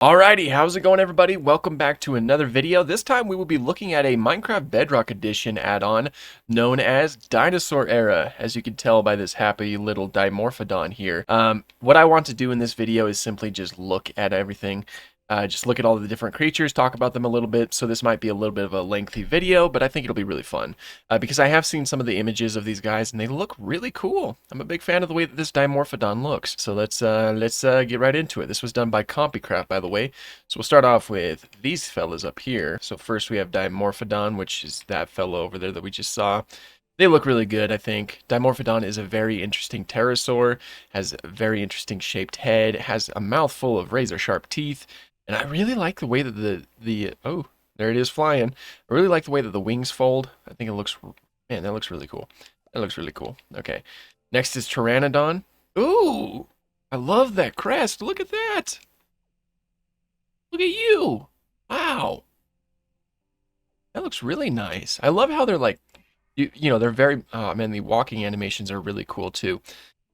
Alrighty, how's it going everybody? Welcome back to another video. This time we will be looking at a Minecraft Bedrock Edition add-on known as Dinosaur Era, as you can tell by this happy little Dimorphodon here. What I want to do in this video is simply just look at everything. Just look at all the different creatures, talk about them a little bit, so this might be a little bit of a lengthy video, but I think it'll be really fun. Because I have seen some of the images of these guys, and they look really cool. I'm a big fan of the way that this Dimorphodon looks. So let's get right into it. This was done by Compicraft, by the way. So we'll start off with these fellas up here. So first we have Dimorphodon, which is that fellow over there that we just saw. They look really good, I think. Dimorphodon is a very interesting pterosaur, has a very interesting shaped head, has a mouth full of razor-sharp teeth, and I really like the way that oh, there it is flying. I really like the way that the wings fold. I think it looks, man, that looks really cool. That looks really cool. Okay. Next is Pteranodon. Ooh, I love that crest. Look at that. Look at you. Wow. That looks really nice. I love how they're like, you know, they're very, oh man, the walking animations are really cool too.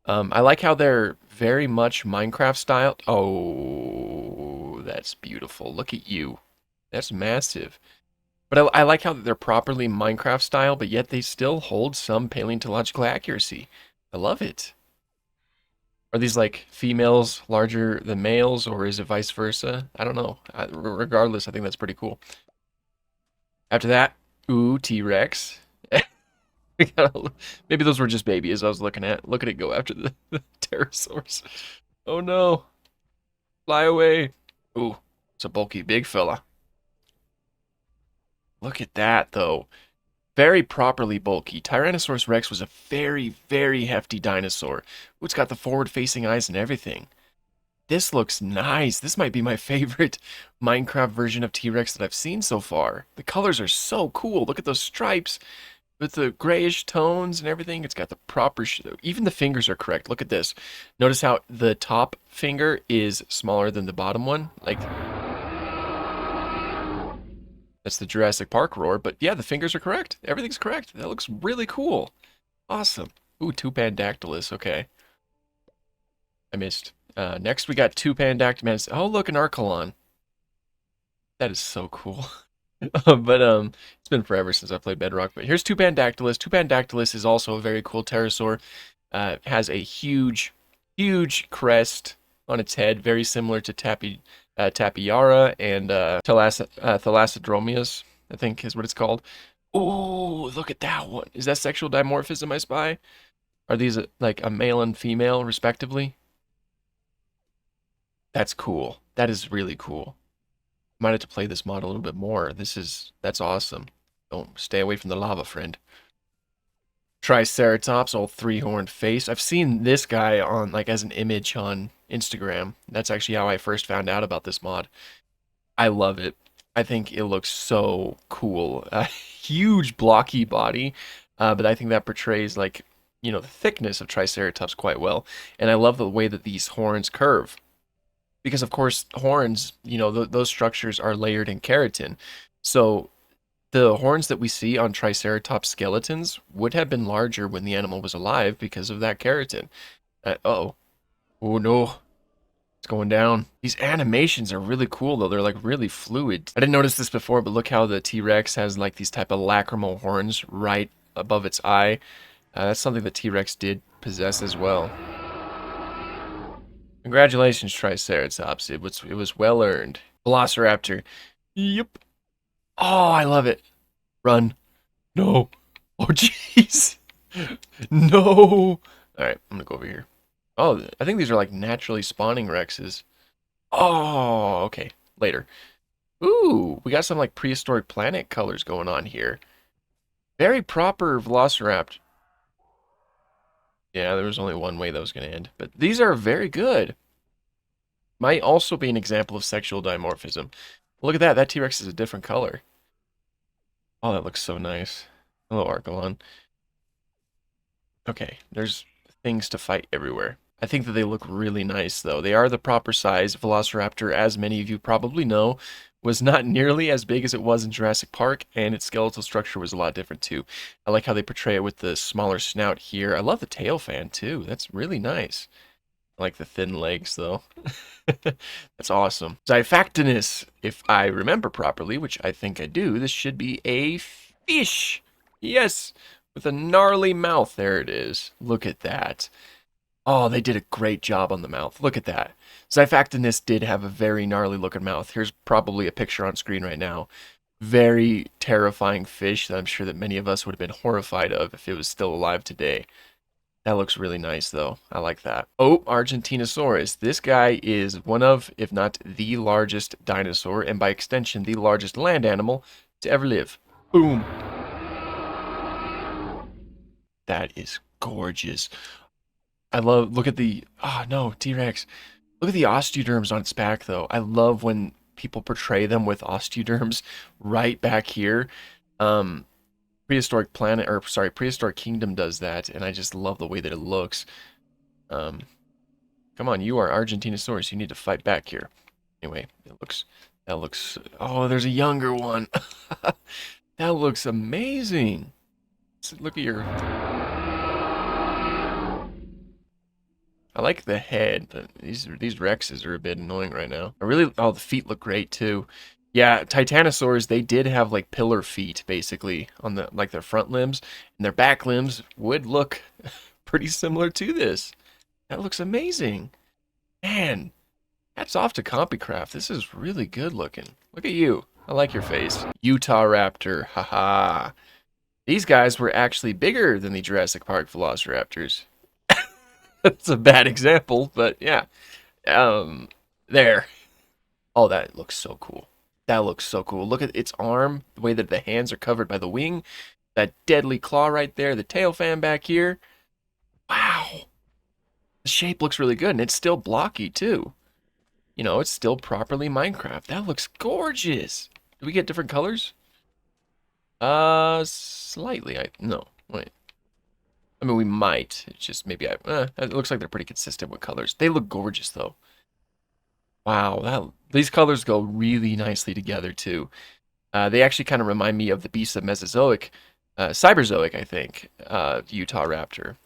I like how they're very much Minecraft style. Oh, that's beautiful. Look at you. That's massive. But I like how they're properly Minecraft style, but yet they still hold some paleontological accuracy. I love it. Are these like females larger than males, or is it vice versa? I don't know. Regardless, I think that's pretty cool. After that, ooh, T-Rex. Maybe those were just babies I was looking at. Look at it go after the pterosaurs. Oh no. Fly away. Ooh, it's a bulky big fella. Look at that though. Very properly bulky. Tyrannosaurus Rex was a very, very hefty dinosaur. Ooh, it's got the forward-facing eyes and everything. This looks nice. This might be my favorite Minecraft version of T-Rex that I've seen so far. The colors are so cool. Look at those stripes with the grayish tones and everything. It's got the proper, even the fingers are correct. Look at this. Notice how the top finger is smaller than the bottom one. Like, that's the Jurassic Park roar. But yeah, the fingers are correct. Everything's correct. That looks really cool. Awesome. Ooh, two Pandactylus. Okay. I missed. Next, we got two Pandactylus. Oh, look, an Archelon. That is so cool. But it's been forever since I played Bedrock. But here's two Pandactylus. Two Pandactylus is also a very cool pterosaur. Has a huge, huge crest on its head, very similar to Tapiara and Thalassadromius, I think is what it's called. Oh, look at that one. Is that sexual dimorphism I spy? Are these like a male and female, respectively? That's cool. That is really cool. Might have to play this mod a little bit more. That's awesome. Don't stay away from the lava, friend. Triceratops, old three-horned face. I've seen this guy on like as an image on Instagram. That's actually how I first found out about this mod. I love it. I think it looks so cool. A huge blocky body, but I think that portrays like, you know, the thickness of Triceratops quite well. And I love the way that these horns curve. Because of course horns, you know, those structures are layered in keratin. So the horns that we see on Triceratops skeletons would have been larger when the animal was alive because of that keratin. Uh-oh. Oh no. It's going down. These animations are really cool though. They're like really fluid. I didn't notice this before, but look how the T-Rex has like these type of lacrimal horns right above its eye. That's something that T-Rex did possess as well. Congratulations, Triceratops. It was well earned. Velociraptor. Yep. Oh, I love it. Run. No. Oh, jeez. No. All right, I'm gonna go over here. Oh, I think these are like naturally spawning Rexes. Oh, okay. Later. Ooh, we got some like prehistoric planet colors going on here. Very proper Velociraptor. Yeah, there was only one way that was going to end. But these are very good. Might also be an example of sexual dimorphism. Look at that. That T-Rex is a different color. Oh, that looks so nice. Hello, Archelon. Okay, there's things to fight everywhere. I think that they look really nice, though. They are the proper size. Velociraptor, as many of you probably know, was not nearly as big as it was in Jurassic Park, and its skeletal structure was a lot different, too. I like how they portray it with the smaller snout here. I love the tail fan, too. That's really nice. I like the thin legs, though. That's awesome. Xiphactinus, if I remember properly, which I think I do, this should be a fish. Yes, with a gnarly mouth. There it is. Look at that. Oh, they did a great job on the mouth. Look at that. Xiphactinus did have a very gnarly looking mouth. Here's probably a picture on screen right now. Very terrifying fish that I'm sure that many of us would have been horrified of if it was still alive today. That looks really nice, though. I like that. Oh, Argentinosaurus. This guy is one of, if not the largest dinosaur, and by extension, the largest land animal to ever live. Boom. That is gorgeous. I love, look at the, oh no, T-Rex. Look at the osteoderms on its back, though. I love when people portray them with osteoderms right back here. Prehistoric Planet, or sorry, Prehistoric Kingdom does that, and I just love the way that it looks. Come on, you are Argentinosaurus. You need to fight back here. Anyway, that looks, oh, there's a younger one. That looks amazing. Look at your, I like the head, but these Rexes are a bit annoying right now. I really, oh, the feet look great too. Yeah, Titanosaurs, they did have like pillar feet basically on the like their front limbs, and their back limbs would look pretty similar to this. That looks amazing. Man, hats off to CompuCraft. This is really good looking. Look at you. I like your face. Utah Raptor. Haha. These guys were actually bigger than the Jurassic Park Velociraptors. That's a bad example, but yeah. There. Oh, that looks so cool. That looks so cool. Look at its arm, the way that the hands are covered by the wing. That deadly claw right there, the tail fan back here. Wow. The shape looks really good, and it's still blocky, too. You know, it's still properly Minecraft. That looks gorgeous. Do we get different colors? Slightly. No, wait. I mean, we might. It's just maybe it looks like they're pretty consistent with colors. They look gorgeous, though. Wow, these colors go really nicely together, too. They actually kind of remind me of the beasts of Mesozoic, Cyberzoic, I think, Utah Raptor.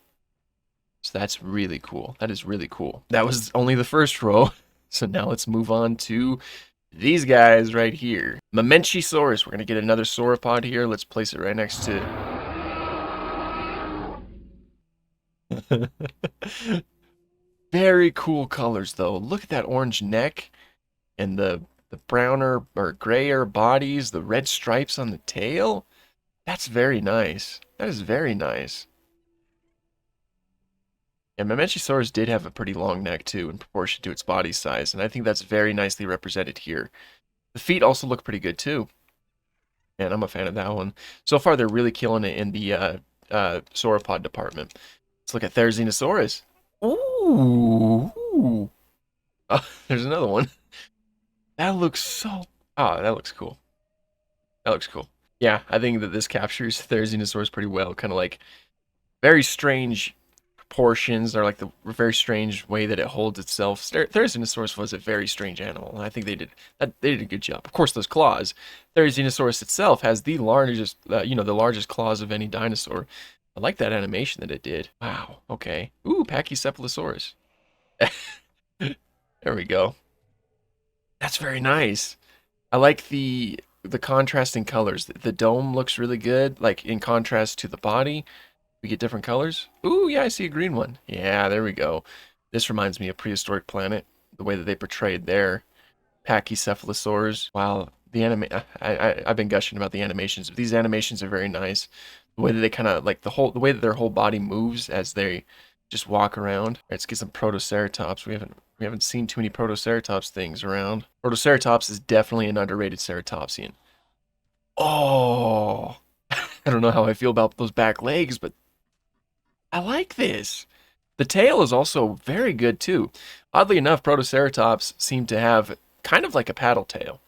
So that's really cool. That is really cool. That was only the first row. So now let's move on to these guys right here. Mamenchisaurus. We're going to get another sauropod here. Let's place it right next to... Very cool colors, though. Look at that orange neck and the browner or grayer bodies, the red stripes on the tail. That's very nice. That is very nice. And Mamenchisaurus did have a pretty long neck, too, in proportion to its body size, and I think that's very nicely represented here. The feet also look pretty good, too. And I'm a fan of that one. So far, they're really killing it in the sauropod department. Let's look at Therizinosaurus. Ooh. Oh, there's another one. That looks so... Oh, that looks cool. That looks cool. Yeah, I think that this captures Therizinosaurus pretty well. Kind of like very strange proportions. They're like the very strange way that it holds itself. Therizinosaurus was a very strange animal, and I think they did a good job. Of course, those claws. Therizinosaurus itself has the largest, the largest claws of any dinosaur. I like that animation that it did. Wow. Okay. Ooh, Pachycephalosaurus. There we go. That's very nice. I like the contrasting colors. The dome looks really good, like in contrast to the body. We get different colors. Ooh, yeah, I see a green one. Yeah, there we go. This reminds me of Prehistoric Planet, the way that they portrayed their Pachycephalosaurs. Wow, the I've been gushing about the animations. These animations are very nice. The way that they kind of like the way that their whole body moves as they just walk around. All right, let's get some Protoceratops. We haven't seen too many Protoceratops things around. Protoceratops is definitely an underrated ceratopsian. Oh, I don't know how I feel about those back legs, but I like this. The tail is also very good too. Oddly enough, Protoceratops seem to have kind of like a paddle tail.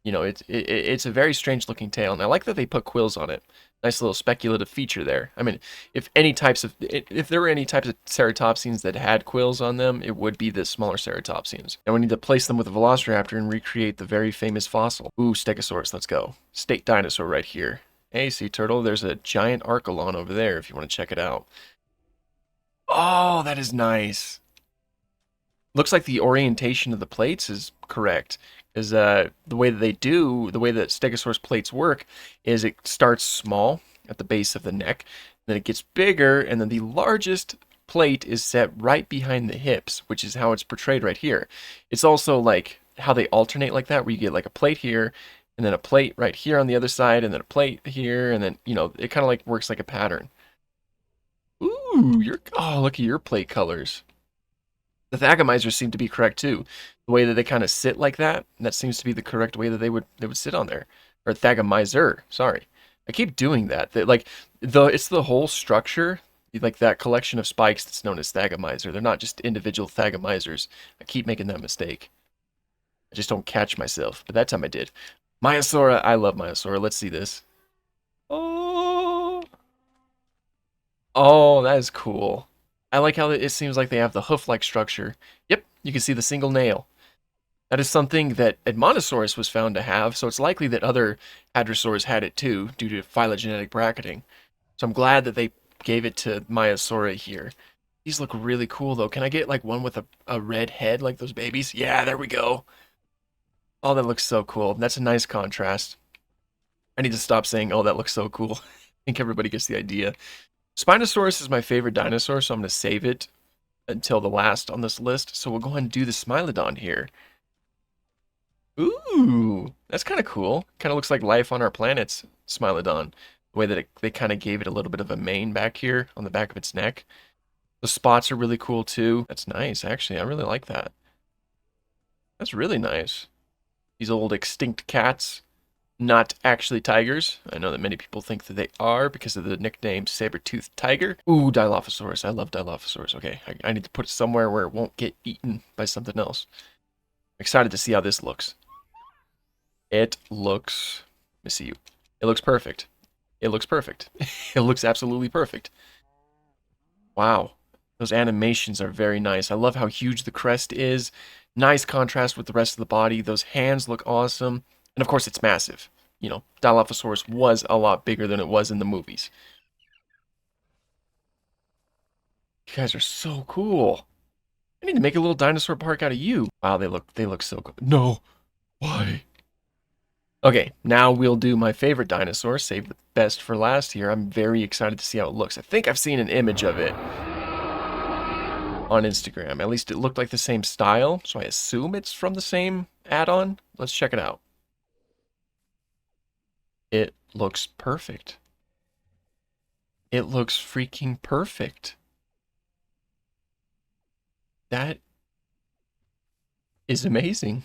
You know, it's a very strange looking tail, and I like that they put quills on it. Nice little speculative feature there. I mean, if there were any types of ceratopsians that had quills on them, it would be the smaller ceratopsians. And we need to place them with a velociraptor and recreate the very famous fossil. Ooh, Stegosaurus, let's go. State dinosaur right here. Hey, sea turtle, there's a giant Archelon over there if you want to check it out. Oh, that is nice. Looks like the orientation of the plates is correct. Is the way the way that Stegosaurus plates work is it starts small at the base of the neck, then it gets bigger, and then the largest plate is set right behind the hips, which is how it's portrayed right here. It's also like how they alternate like that, where you get like a plate here, and then a plate right here on the other side, and then a plate here, and then, you know, it kind of like works like a pattern. Ooh, oh, look at your plate colors. The Thagamizers seem to be correct too. The way that they kind of sit like that, that seems to be the correct way that they would sit on there. Or Thagamizer, sorry. I keep doing that. Like it's the whole structure, like that collection of spikes that's known as Thagamizer. They're not just individual Thagamizers. I keep making that mistake. I just don't catch myself. But that time I did. Maiasaura, I love Maiasaura. Let's see this. Oh, oh, that is cool. I like how it seems like they have the hoof-like structure. Yep, you can see the single nail. That is something that Edmontosaurus was found to have, so it's likely that other hadrosaurs had it too, due to phylogenetic bracketing. So I'm glad that they gave it to Maiasaura here. These look really cool, though. Can I get, like, one with a red head, like those babies? Yeah, there we go. Oh, that looks so cool. That's a nice contrast. I need to stop saying, oh, that looks so cool. I think everybody gets the idea. Spinosaurus is my favorite dinosaur, so I'm going to save it until the last on this list. So we'll go ahead and do the Smilodon here. Ooh, that's kind of cool. Kind of looks like life on our planet's Smilodon. The way that they kind of gave it a little bit of a mane back here on the back of its neck. The spots are really cool too. That's nice, actually. I really like that. That's really nice. These old extinct cats, not actually tigers. I know that many people think that they are because of the nickname saber-toothed tiger. Ooh, Dilophosaurus. I love Dilophosaurus. Okay, I need to put it somewhere where it won't get eaten by something else. I'm excited to see how this looks. It looks, let me see you. It looks perfect. It looks perfect. It looks absolutely perfect. Wow. Those animations are very nice. I love how huge the crest is. Nice contrast with the rest of the body. Those hands look awesome. And of course, it's massive. You know, Dilophosaurus was a lot bigger than it was in the movies. You guys are so cool. I need to make a little dinosaur park out of you. Wow, they look so good. No. Why? Okay, now we'll do my favorite dinosaur, save the best for last here. I'm very excited to see how it looks. I think I've seen an image of it on Instagram. At least it looked like the same style, so I assume it's from the same add-on. Let's check it out. It looks perfect. It looks freaking perfect. That is amazing.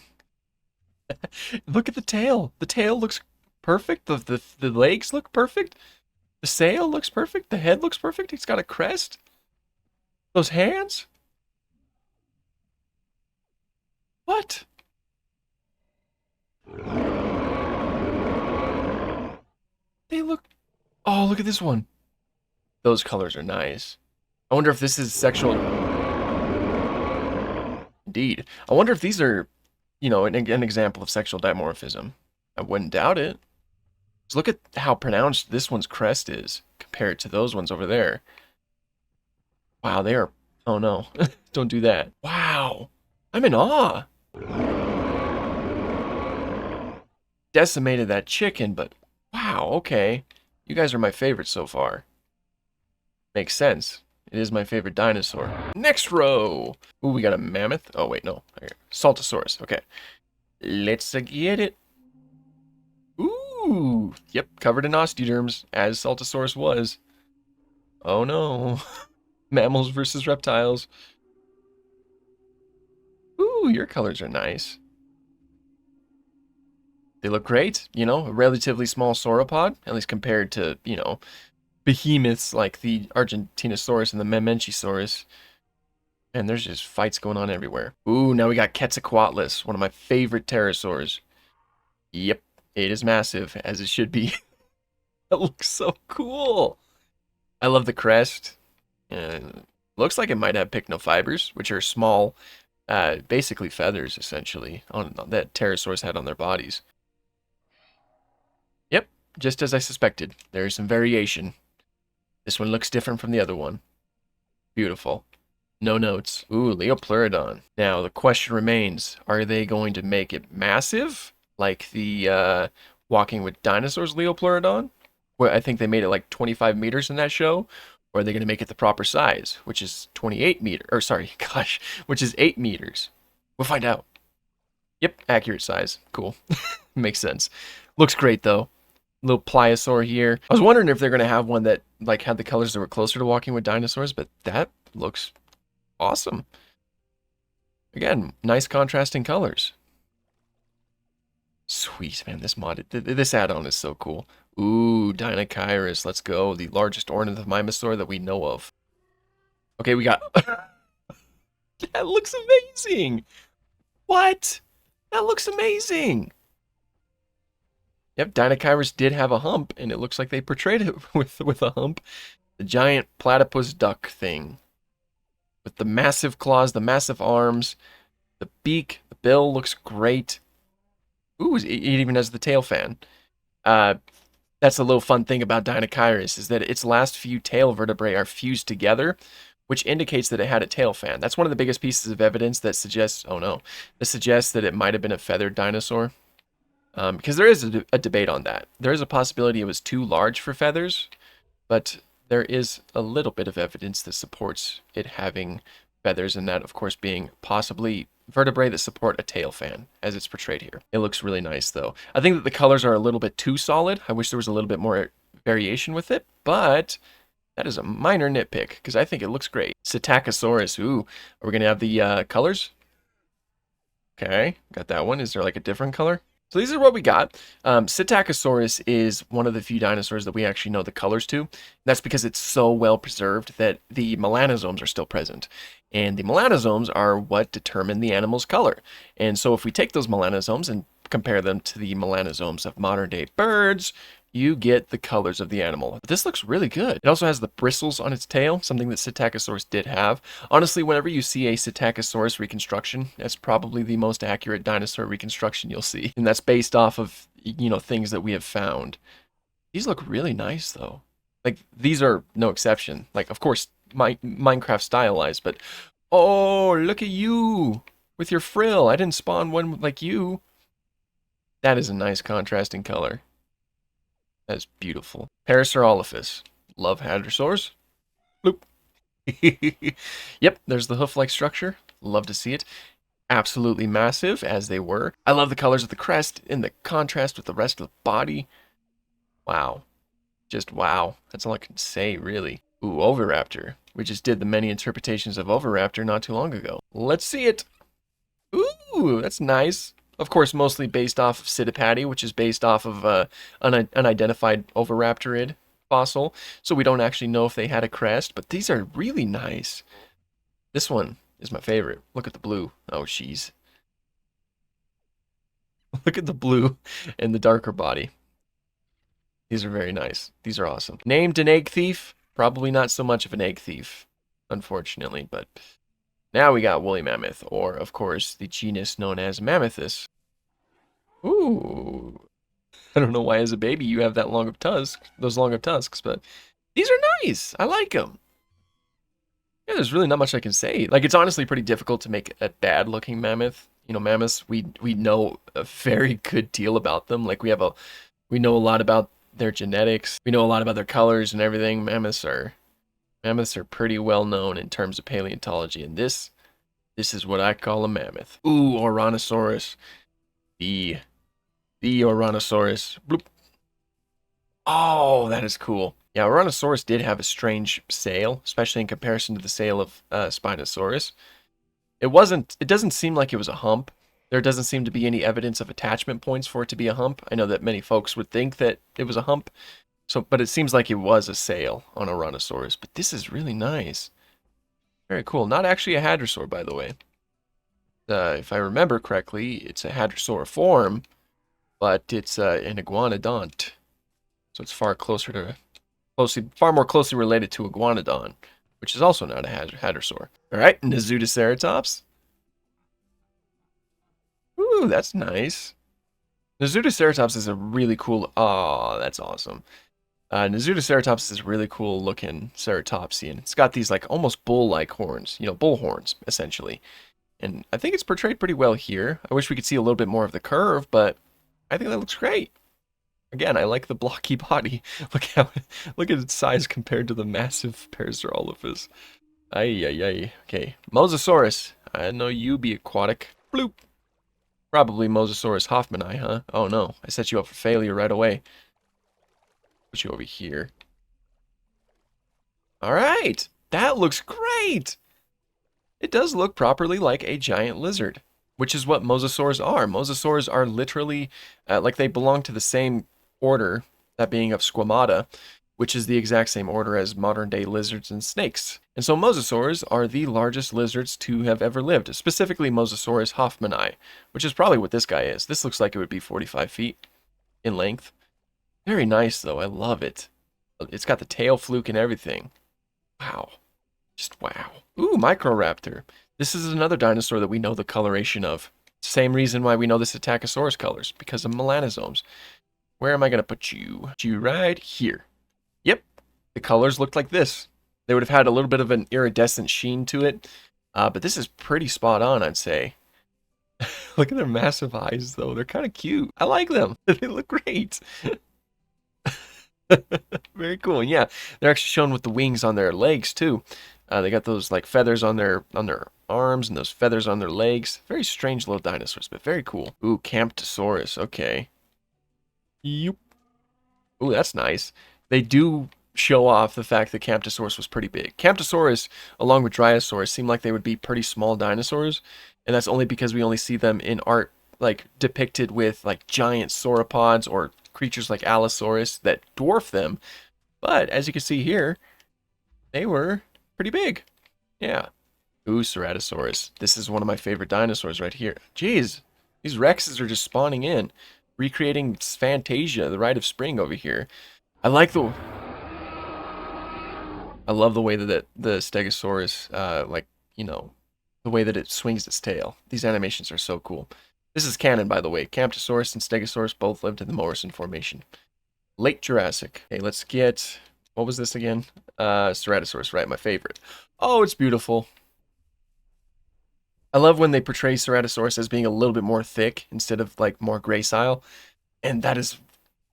Look at the tail. The tail looks perfect. The legs look perfect. The sail looks perfect. The head looks perfect. It's got a crest. Those hands. What? They look... Oh, look at this one. Those colors are nice. I wonder if this is sexual... Indeed. I wonder if these are, you know, an example of sexual dimorphism. I wouldn't doubt it. Just look at how pronounced this one's crest is compared to those ones over there. Wow, they are... Oh, no. Don't do that. Wow. I'm in awe. Decimated that chicken, but wow, okay. You guys are my favorite so far. Makes sense. It is my favorite dinosaur. Next row. Ooh, we got a mammoth. Oh, wait, no. Saltosaurus. Okay. Let's get it. Ooh. Yep, covered in osteoderms, as Saltosaurus was. Oh, no. Mammals versus reptiles. Ooh, your colors are nice. They look great, you know, a relatively small sauropod, at least compared to, you know, behemoths like the Argentinosaurus and the Memenchisaurus. And there's just fights going on everywhere. Ooh, now we got Quetzalcoatlus, one of my favorite pterosaurs. Yep, it is massive, as it should be. That looks so cool. I love the crest. Looks like it might have pycnofibers, which are small, basically feathers, essentially, that pterosaurs had on their bodies. Yep, just as I suspected. There is some variation. This one looks different from the other one. Beautiful. No notes. Ooh, Leopleurodon. Now, the question remains, are they going to make it massive? Like the Walking with Dinosaurs Leopleurodon? Where I think they made it like 25 meters in that show. Or are they going to make it the proper size, which is 28 meters? Or sorry, gosh, which is 8 meters. We'll find out. Yep, accurate size. Cool. Makes sense. Looks great, though. Little pliosaur here. I was wondering if they're going to have one that like had the colors that were closer to Walking with Dinosaurs, but that looks awesome. Again, nice contrasting colors. Sweet, man. This add-on is so cool. Ooh, Dinochirus. Let's go. The largest ornithomimosaur that we know of. Okay, we got... That looks amazing. What? That looks amazing. Yep, Dinochirus did have a hump, and it looks like they portrayed it with a hump. The giant platypus duck thing. With the massive claws, the massive arms, the beak, the bill looks great. Ooh, it even has the tail fan. That's a little fun thing about Dinochirus, is that its last few tail vertebrae are fused together, which indicates that it had a tail fan. That's one of the biggest pieces of evidence that suggests, oh no, that suggests that it might have been a feathered dinosaur. Because there is a debate on that. There is a possibility it was too large for feathers, but there is a little bit of evidence that supports it having feathers, and that, of course, being possibly vertebrae that support a tail fan, as it's portrayed here. It looks really nice, though. I think that the colors are a little bit too solid. I wish there was a little bit more variation with it, but that is a minor nitpick, because I think it looks great. Psittacosaurus, ooh. Are we going to have the colors? Okay, got that one. Is there like a different color? So these are what we got. Psittacosaurus is one of the few dinosaurs that we actually know the colors to. That's because it's so well preserved that the melanosomes are still present. And the melanosomes are what determine the animal's color. And so if we take those melanosomes and compare them to the melanosomes of modern day birds, you get the colors of the animal. But this looks really good. It also has the bristles on its tail, something that Psittacosaurus did have. Honestly, whenever you see a Psittacosaurus reconstruction, that's probably the most accurate dinosaur reconstruction you'll see. And that's based off of, you know, things that we have found. These look really nice, though. Like, these are no exception. Like, of course, Minecraft stylized, but... Oh, look at you! With your frill. I didn't spawn one like you. That is a nice contrasting color. That's beautiful. Parasaurolophus. Love hadrosaurs. Bloop. Yep, there's the hoof-like structure. Love to see it. Absolutely massive, as they were. I love the colors of the crest and the contrast with the rest of the body. Wow. Just wow. That's all I can say, really. Ooh, Oviraptor. We just did the many interpretations of Oviraptor not too long ago. Let's see it. Ooh, that's nice. Of course, mostly based off of Psittipati, which is based off of an unidentified Oviraptorid fossil. So we don't actually know if they had a crest, but these are really nice. This one is my favorite. Look at the blue. Oh, jeez. Look at the blue and the darker body. These are very nice. These are awesome. Named an egg thief? Probably not so much of an egg thief, unfortunately, but... Now we got woolly mammoth, or, of course, the genus known as Mammothus. Ooh. I don't know why as a baby you have that long of tusks, those long of tusks, but these are nice. I like them. Yeah, there's really not much I can say. Like, it's honestly pretty difficult to make a bad-looking mammoth. You know, mammoths, we know a very good deal about them. Like, we know a lot about their genetics. We know a lot about their colors and everything. Mammoths are pretty well known in terms of paleontology, and this is what I call a mammoth. Ooh, Oranosaurus. The Oranosaurus. Bloop. Oh, that is cool. Yeah, Oranosaurus did have a strange sail, especially in comparison to the sail of Spinosaurus. It doesn't seem like it was a hump. There doesn't seem to be any evidence of attachment points for it to be a hump. I know that many folks would think that it was a hump. But it seems like it was a sail on Oranosaurus. But this is really nice. Very cool. Not actually a hadrosaur, by the way. If I remember correctly, it's a hadrosaur form, but it's an iguanodont. So it's far more closely related to iguanodon, which is also not a hadrosaur. All right, Nizoodoceratops. Ooh, that's nice. Nizoodoceratops is a really cool... Oh, that's awesome. Ceratops is this really cool looking ceratopsian. It's got these like almost bull-like horns, bull horns, essentially. And I think it's portrayed pretty well here. I wish we could see a little bit more of the curve, but I think that looks great. Again, I like the blocky body. Look at its size compared to the massive Parasaurolophus. Ay, ay, ay. Okay, Mosasaurus. I know you be aquatic. Bloop. Probably Mosasaurus hoffmanni, huh? Oh no, I set you up for failure right away. Put you over here. All right, that looks great. It does look properly like a giant lizard, which is what mosasaurs are. Mosasaurs are literally like they belong to the same order, that being of Squamata, which is the exact same order as modern day lizards and snakes. And so mosasaurs are the largest lizards to have ever lived, specifically Mosasaurus hoffmanni, which is probably what this guy is. This looks like it would be 45 feet in length. Very nice though, I love it. It's got the tail fluke and everything. Wow. Just wow. Ooh, Microraptor. This is another dinosaur that we know the coloration of. Same reason why we know this Attachosaurus colors, because of melanosomes. Where am I going to put you? Put you right here. Yep, the colors looked like this. They would have had a little bit of an iridescent sheen to it, but this is pretty spot on, I'd say. Look at their massive eyes, though. They're kind of cute. I like them. They look great. Very cool. Yeah, they're actually shown with the wings on their legs, too. They got those like feathers on their arms and those feathers on their legs. Very strange little dinosaurs, but very cool. Ooh, Camptosaurus. Okay. Yep. Ooh, that's nice. They do show off the fact that Camptosaurus was pretty big. Camptosaurus, along with Dryosaurus, seem like they would be pretty small dinosaurs, and that's only because we only see them in art, like depicted with like giant sauropods or creatures like Allosaurus that dwarf them. But as you can see here, they were pretty big. Yeah. Ooh, Ceratosaurus. This is one of my favorite dinosaurs right here. Jeez, these Rexes are just spawning in, recreating Fantasia, the Rite of Spring over here. I love the way that the Stegosaurus, the way that it swings its tail. These animations are so cool. This is canon, by the way. Camptosaurus and Stegosaurus both lived in the Morrison Formation. Late Jurassic. Okay, let's get... What was this again? Ceratosaurus, right? My favorite. Oh, it's beautiful. I love when they portray Ceratosaurus as being a little bit more thick instead of like more gracile. And that is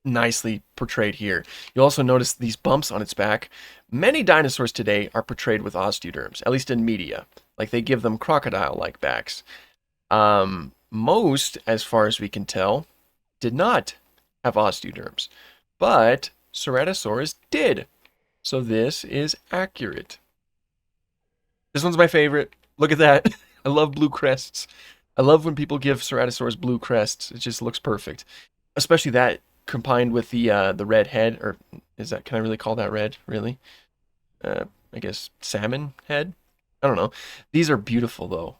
nicely portrayed here. You'll also notice these bumps on its back. Many dinosaurs today are portrayed with osteoderms, at least in media. Like they give them crocodile-like backs. Most, as far as we can tell, did not have osteoderms. But Ceratosaurus did. So this is accurate. This one's my favorite. Look at that. I love blue crests. I love when people give Ceratosaurus blue crests. It just looks perfect. Especially that combined with the red head, or is that, can I really call that red? Really? I guess salmon head? I don't know. These are beautiful though.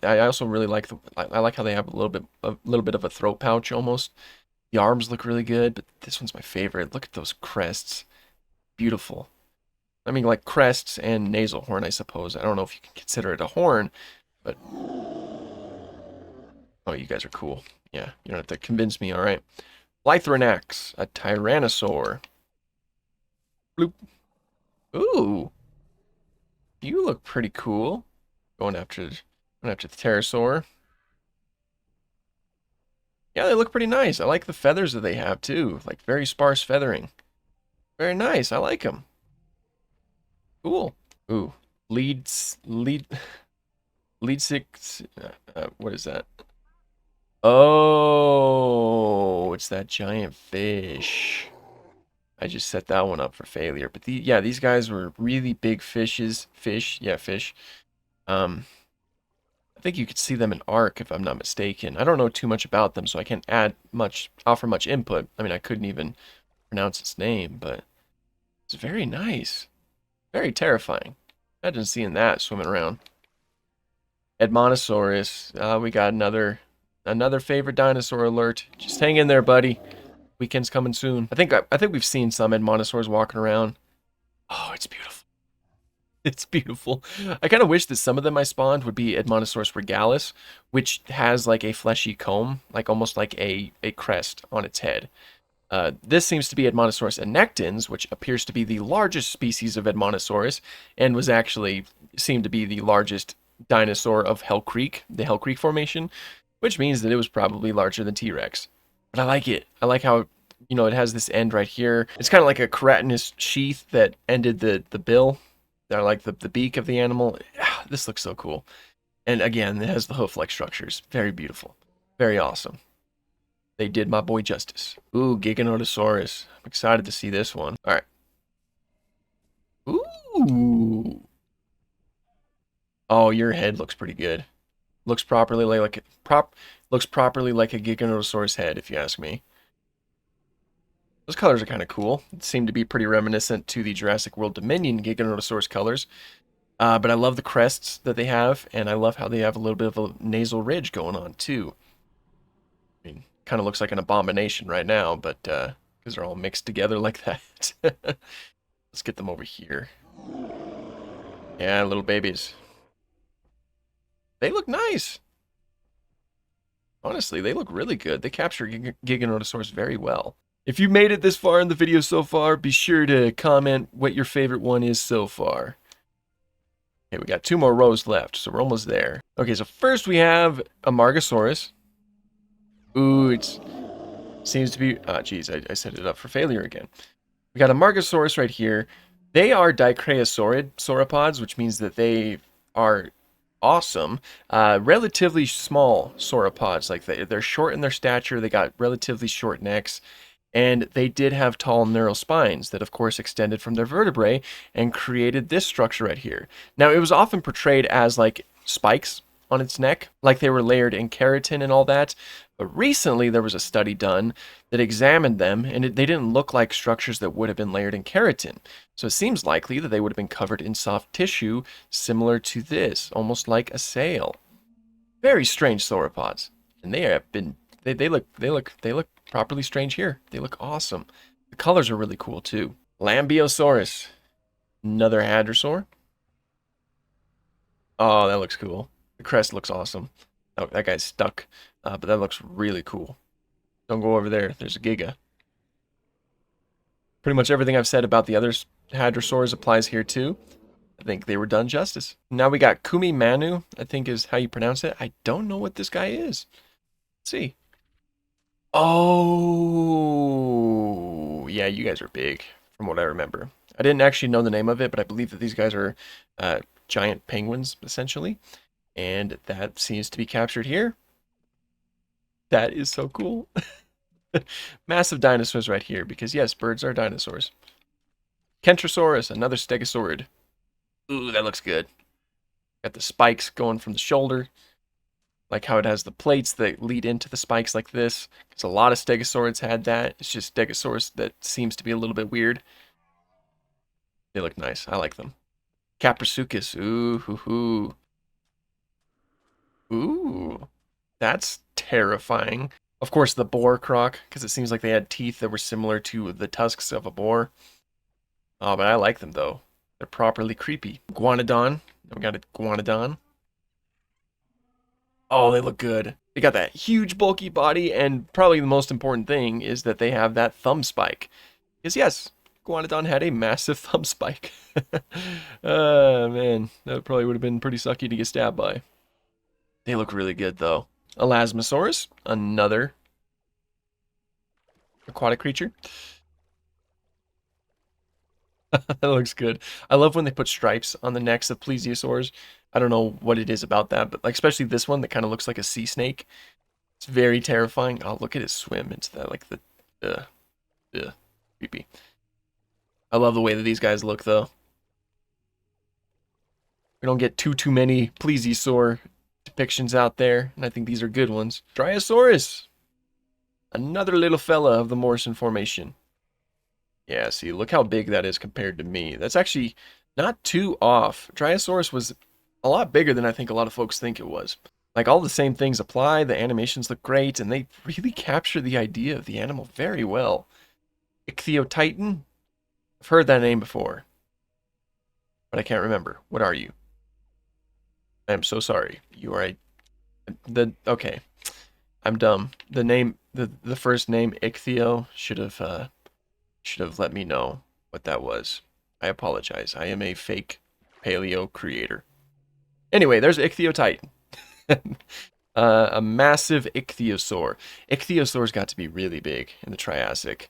I also really like I like how they have a little bit of a throat pouch almost. The arms look really good, but this one's my favorite. Look at those crests. Beautiful. I mean, like crests and nasal horn, I suppose. I don't know if you can consider it a horn, but... Oh, you guys are cool. Yeah, you don't have to convince me, all right. Lythranax, a tyrannosaur. Bloop. Ooh. You look pretty cool. Going after the pterosaur. Yeah, they look pretty nice. I like the feathers that they have, too. Like, very sparse feathering. Very nice. I like them. Cool. Ooh. Lead six. What is that? Oh, it's that giant fish. I just set that one up for failure. But yeah, these guys were really big fishes. Fish. I think you could see them in Ark, if I'm not mistaken. I don't know too much about them, so I can't offer much input. I mean, I couldn't even pronounce its name, but it's very nice. Very terrifying. Imagine seeing that swimming around. Edmontosaurus. We got another favorite dinosaur alert. Just hang in there, buddy. Weekend's coming soon. I think we've seen some Edmontosaurs walking around. Oh, it's beautiful. It's beautiful. I kind of wish that some of them I spawned would be Edmontosaurus regalis, which has like a fleshy comb, like almost like a crest on its head. This seems to be Edmontosaurus annectens, which appears to be the largest species of Edmontosaurus, and was actually seemed to be the largest dinosaur of Hell Creek, the Hell Creek Formation, which means that it was probably larger than T-Rex. But I like it. I like how, it has this end right here. It's kind of like a keratinous sheath that ended the bill. I like the beak of the animal. This looks so cool. And again, it has the hoof-like structures. Very beautiful. Very awesome. They did my boy justice. Ooh, Giganotosaurus. I'm excited to see this one. All right. Ooh. Oh, your head looks pretty good. Looks properly looks properly like a Giganotosaurus head, if you ask me. Those colors are kind of cool. It seem to be pretty reminiscent to the Jurassic World Dominion Giganotosaurus colors. But I love the crests that they have, and I love how they have a little bit of a nasal ridge going on, too. I mean, kind of looks like an abomination right now, but because they're all mixed together like that. Let's get them over here. Yeah, little babies. They look nice. Honestly, they look really good. They capture Giganotosaurus very well. If you made it this far in the video so far, be sure to comment what your favorite one is so far. Okay, we got 2 more rows left, so we're almost there. Okay, so first we have a Margosaurus. Ooh, it seems to be... Ah, geez, I set it up for failure again. We got a Margosaurus right here. They are dicreosaurid sauropods, which means that they are awesome. Relatively small sauropods. Like they're short in their stature. They got relatively short necks. And they did have tall neural spines that, of course, extended from their vertebrae and created this structure right here. Now, it was often portrayed as like spikes on its neck, like they were layered in keratin and all that. But recently, there was a study done that examined them, and they didn't look like structures that would have been layered in keratin. So it seems likely that they would have been covered in soft tissue similar to this, almost like a sail. Very strange sauropods, and they have been. They look properly strange here. They look awesome. The colors are really cool too. Lambeosaurus, another hadrosaur. Oh, that looks cool. The crest looks awesome. Oh, that guy's stuck, but that looks really cool. Don't go over there. There's a Giga. Pretty much everything I've said about the other hadrosaurs applies here too. I think they were done justice. Now we got Kumi Manu, I think is how you pronounce it. I don't know what this guy is. Let's see. Oh, yeah, you guys are big, from what I remember. I didn't actually know the name of it, but I believe that these guys are giant penguins, essentially. And that seems to be captured here. That is so cool. Massive dinosaurs right here, because yes, birds are dinosaurs. Kentrosaurus, another stegosaurid. Ooh, that looks good. Got the spikes going from the shoulder. Like how it has the plates that lead into the spikes like this. Because a lot of stegosaurids had that. It's just Stegosaurus that seems to be a little bit weird. They look nice. I like them. Caprisuchus. Ooh, hoo, hoo. Ooh. That's terrifying. Of course, the boar croc, because it seems like they had teeth that were similar to the tusks of a boar. Oh, but I like them, though. They're properly creepy. Guanodon. We got a Guanodon. Oh, they look good. They got that huge, bulky body, and probably the most important thing is that they have that thumb spike. Because yes, Guanodon had a massive thumb spike. Man, that probably would have been pretty sucky to get stabbed by. They look really good, though. Elasmosaurus, another aquatic creature. That looks good. I love when they put stripes on the necks of plesiosaurs. I don't know what it is about that, but like especially this one that kind of looks like a sea snake. It's very terrifying. Oh, look at it swim into that, like the, creepy. I love the way that these guys look, though. We don't get too many plesiosaur depictions out there, and I think these are good ones. Dryosaurus, another little fella of the Morrison formation. Yeah, see, look how big that is compared to me. That's actually not too off. Dryosaurus was a lot bigger than I think a lot of folks think it was. Like, all the same things apply, the animations look great, and they really capture the idea of the animal very well. Ichthyotitan? I've heard that name before, but I can't remember. What are you? I am so sorry. You are okay. I'm dumb. The first name Ichthyo should have let me know what that was. I apologize. I am a fake paleo creator. Anyway, there's Ichthyotitan. A massive ichthyosaur. Ichthyosaurs got to be really big in the Triassic.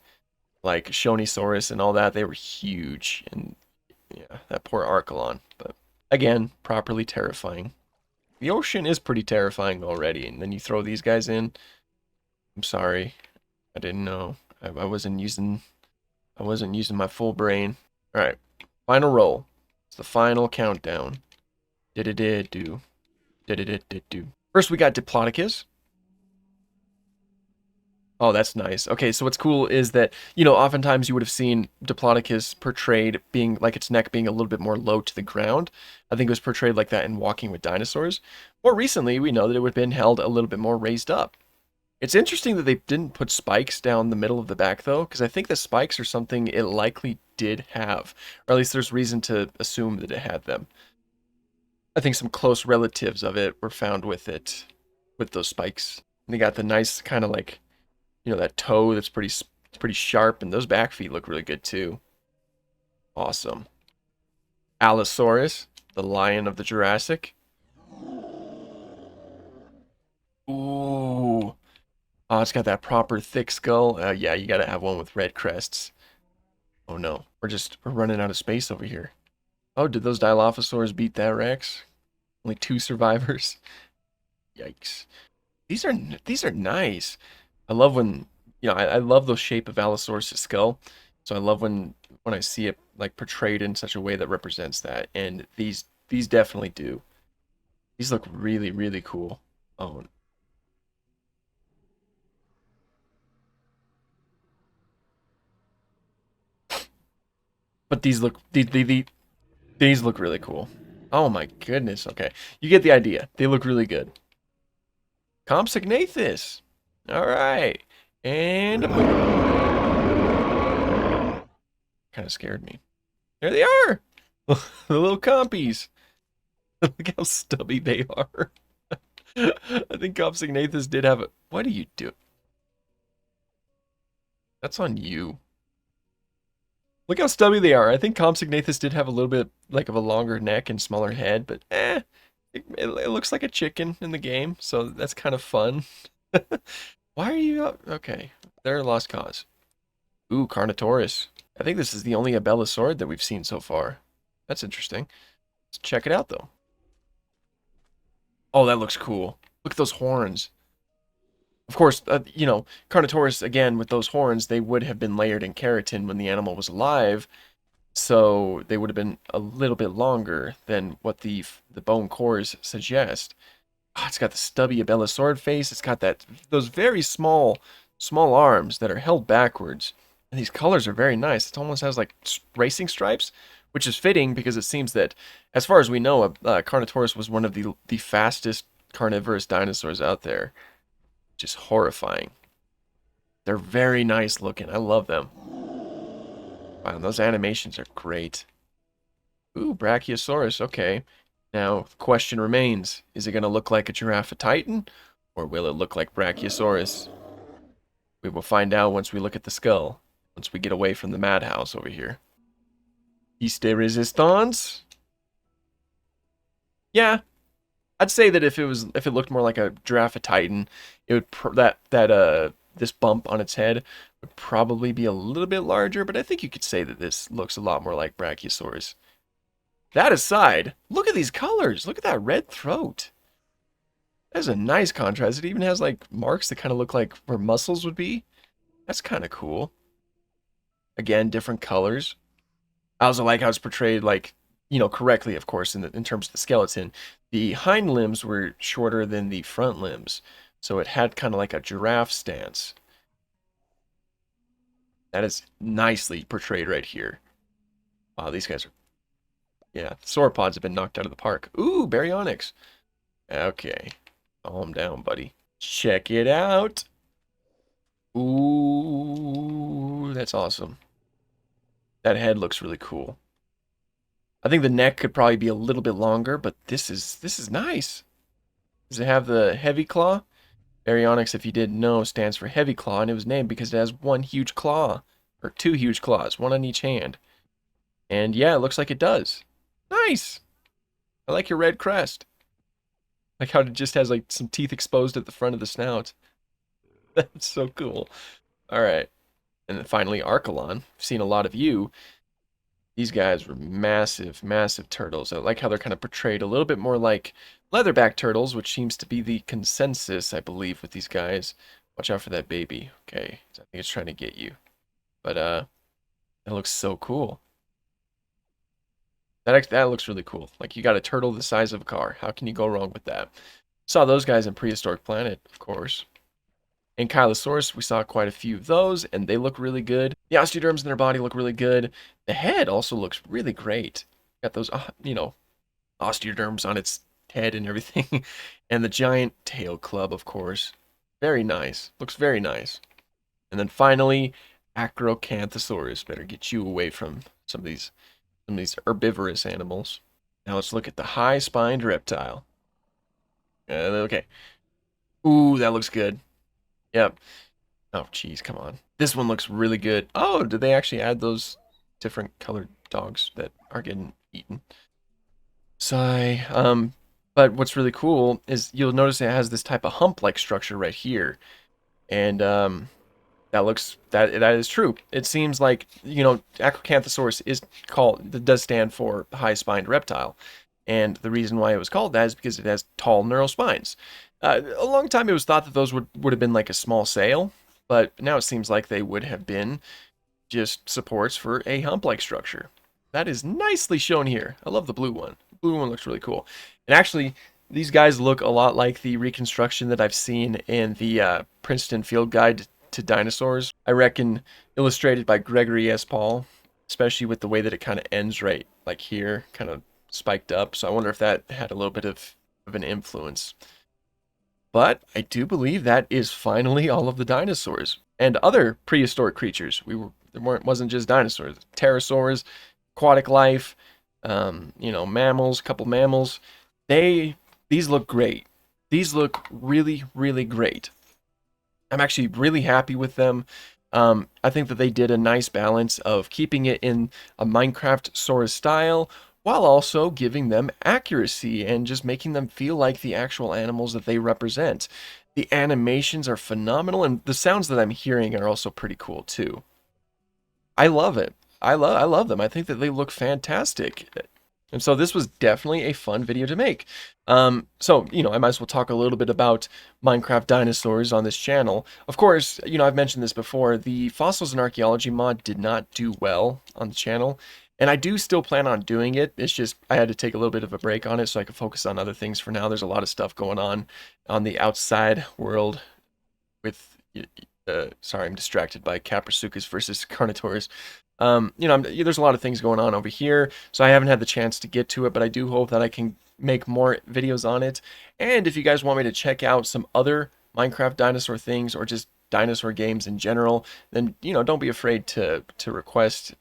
Like Shonisaurus and all that, they were huge. And yeah, that poor Archelon. But again, properly terrifying. The ocean is pretty terrifying already, and then you throw these guys in. I'm sorry. I didn't know. I wasn't using my full brain. Alright. Final roll. It's the final countdown. Did-it-did-do. Did-it-did-do. First we got Diplodocus. Oh, that's nice. Okay, so what's cool is that, oftentimes you would have seen Diplodocus portrayed being, like its neck being a little bit more low to the ground. I think it was portrayed like that in Walking with Dinosaurs. More recently, we know that it would have been held a little bit more raised up. It's interesting that they didn't put spikes down the middle of the back, though, because I think the spikes are something it likely did have, or at least there's reason to assume that it had them. I think some close relatives of it were found with it, with those spikes. And they got the nice kind of like, that toe that's pretty sharp, and those back feet look really good too. Awesome. Allosaurus, the lion of the Jurassic. Ooh. Oh, it's got that proper thick skull. Yeah, you gotta have one with red crests. Oh no, we're running out of space over here. Oh, did those Dilophosaurs beat that Rex? Only 2 survivors. Yikes. These are nice. I love when, I love the shape of Allosaurus' skull. So I love when I see it like portrayed in such a way that represents that. And these definitely do. These look really, really cool. Oh, but these look really cool. Oh my goodness. Okay, you get the idea. They look really good. Compsognathus. All right, and kind of scared me. There they are. The little compies. Look how stubby they are. I think Compsognathus did have a... What do you do? That's on you. Look how stubby they are. I think Compsognathus did have a little bit like of a longer neck and smaller head, but it looks like a chicken in the game, so that's kind of fun. Why are you up? Okay, they're a lost cause. Ooh, Carnotaurus. I think this is the only Abelosaurid that we've seen so far. That's interesting. Let's check it out, though. Oh, that looks cool. Look at those horns. Of course, Carnotaurus, again, with those horns, they would have been layered in keratin when the animal was alive, so they would have been a little bit longer than what the bone cores suggest. Oh, it's got the stubby Abelosaurid face. It's got those very small arms that are held backwards. And these colors are very nice. It almost has like racing stripes, which is fitting because it seems that, as far as we know, Carnotaurus was one of the fastest carnivorous dinosaurs out there. Just horrifying. They're very nice looking. I love them. Wow, those animations are great. Ooh, Brachiosaurus. Okay. Now, the question remains, is it going to look like a Giraffatitan, or will it look like Brachiosaurus? We will find out once we look at the skull, once we get away from the madhouse over here. Piece de resistance? Yeah, I'd say that if it looked more like a Giraffatitan, it would this bump on its head would probably be a little bit larger, but I think you could say that this looks a lot more like Brachiosaurus. That aside, look at these colors. Look at that red throat. That's a nice contrast. It even has like marks that kind of look like where muscles would be. That's kind of cool. Again, different colors. I also like how it's portrayed, like, correctly, of course, in terms of the skeleton. The hind limbs were shorter than the front limbs, so it had kind of like a giraffe stance. That is nicely portrayed right here. Wow, these guys are... Yeah, the sauropods have been knocked out of the park. Ooh, baryonyx. Okay, calm down, buddy. Check it out. Ooh, that's awesome. That head looks really cool. I think the neck could probably be a little bit longer, but this is nice. Does it have the heavy claw? Baryonyx, if you didn't know, stands for heavy claw, and it was named because it has one huge claw, or two huge claws, one on each hand. And yeah, it looks like it does. Nice! I like your red crest. Like how it just has like some teeth exposed at the front of the snout. That's so cool. Alright. And then finally, Archelon. I've seen a lot of you. These guys were massive, massive turtles. I like how they're kind of portrayed a little bit more like leatherback turtles, which seems to be the consensus, I believe, with these guys. Watch out for that baby. Okay, I think it's trying to get you. But, that looks so cool. That looks really cool. Like, you got a turtle the size of a car. How can you go wrong with that? Saw those guys in Prehistoric Planet, of course. In Kylosaurus, we saw quite a few of those, and they look really good. The osteoderms in their body look really good. The head also looks really great. Got those, osteoderms on its head and everything. And the giant tail club, of course. Very nice. Looks very nice. And then finally, Acrocanthosaurus. Better get you away from some of these herbivorous animals. Now let's look at the high-spined reptile. Okay. Ooh, that looks good. Yep. Oh, geez, come on. This one looks really good. Oh, did they actually add those different colored dogs that are getting eaten? Sigh. But what's really cool is you'll notice it has this type of hump-like structure right here. And, that is true. It seems like, Acrocanthosaurus does stand for high-spined reptile. And the reason why it was called that is because it has tall neural spines. A long time it was thought that those would have been like a small sail, but now it seems like they would have been just supports for a hump-like structure. That is nicely shown here. I love the blue one. The blue one looks really cool. And actually, these guys look a lot like the reconstruction that I've seen in the Princeton Field Guide to Dinosaurs. I reckon illustrated by Gregory S. Paul, especially with the way that it kind of ends right like here, kind of spiked up. So I wonder if that had a little bit of an influence. But I do believe that is finally all of the dinosaurs and other prehistoric creatures. Wasn't just dinosaurs, pterosaurs, aquatic life, mammals, couple mammals. These look great. These look really, really great. I'm actually really happy with them. I think that they did a nice balance of keeping it in a Minecraft Saurus style while also giving them accuracy and just making them feel like the actual animals that they represent. The animations are phenomenal, and the sounds that I'm hearing are also pretty cool too. I love it. I love them. I think that they look fantastic. And so this was definitely a fun video to make. So, I might as well talk a little bit about Minecraft dinosaurs on this channel. Of course, I've mentioned this before, the Fossils and Archaeology mod did not do well on the channel. And I do still plan on doing it. It's just I had to take a little bit of a break on it so I could focus on other things for now. There's a lot of stuff going on the outside world with... sorry, I'm distracted by Caprasuchus versus Carnotaurus. There's a lot of things going on over here, so I haven't had the chance to get to it, but I do hope that I can make more videos on it. And if you guys want me to check out some other Minecraft dinosaur things or just dinosaur games in general, then, don't be afraid to request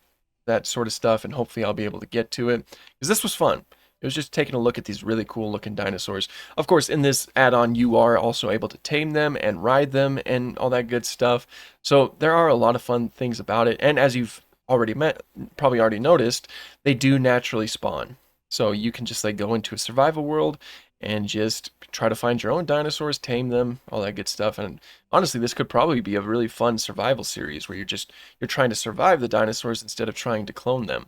that sort of stuff, and hopefully I'll be able to get to it, because this was fun. It was just taking a look at these really cool looking dinosaurs. Of course, in this add-on, you are also able to tame them and ride them and all that good stuff. So there are a lot of fun things about it. And as you've probably already noticed, they do naturally spawn. So you can just go into a survival world and just try to find your own dinosaurs, tame them, all that good stuff. And honestly, this could probably be a really fun survival series where you're trying to survive the dinosaurs instead of trying to clone them.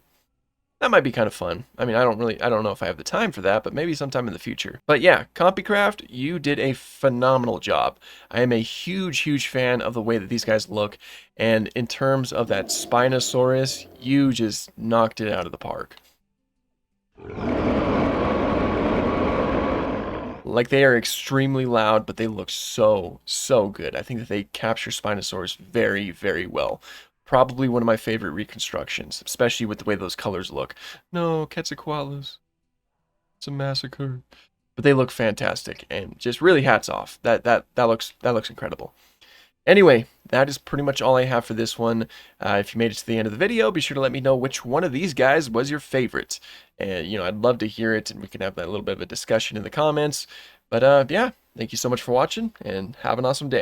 That might be kind of fun. I mean, I don't know if I have the time for that, but maybe sometime in the future. But yeah, CompiCraft, you did a phenomenal job. I am a huge, huge fan of the way that these guys look. And in terms of that Spinosaurus, you just knocked it out of the park. Like, they are extremely loud, but they look so, so good. I think that they capture Spinosaurus very, very well. Probably one of my favorite reconstructions, especially with the way those colors look. No, Quetzalcoatlus. It's a massacre. But they look fantastic, and just really hats off. That looks incredible. Anyway, that is pretty much all I have for this one. If you made it to the end of the video, be sure to let me know which one of these guys was your favorite. And, I'd love to hear it, and we can have that little bit of a discussion in the comments. But, yeah, Thank you so much for watching, and have an awesome day.